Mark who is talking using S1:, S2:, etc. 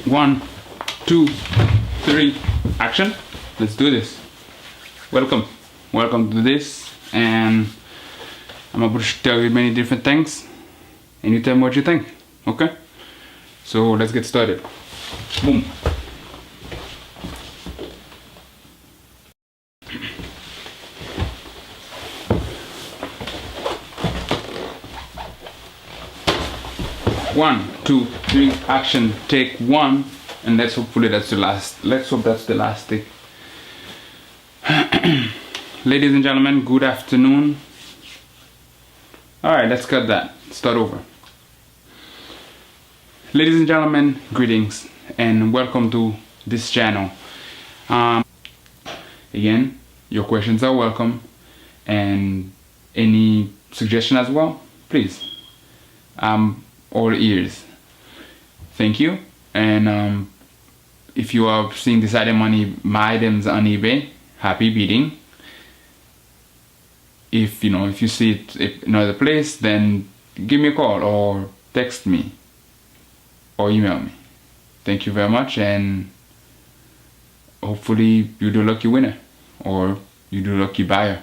S1: 1, 2, 3, action. Let's do this. Welcome to this, and I'm about to tell you many different things and you tell me what you think. Okay, so let's get started. Boom. One, two, three, action. Take one, and let's hopefully that's the last. Let's hope that's the last take. Ladies and gentlemen, good afternoon. Alright, let's cut that. Start over. Ladies and gentlemen, greetings and welcome to this channel. Again, your questions are welcome, and any suggestion as well, please. All ears. Thank you. And if you are seeing this item on my items on eBay, happy bidding. If you see it in another place, then give me a call or text me or email me. Thank you very much, and hopefully you do lucky winner or you do lucky buyer.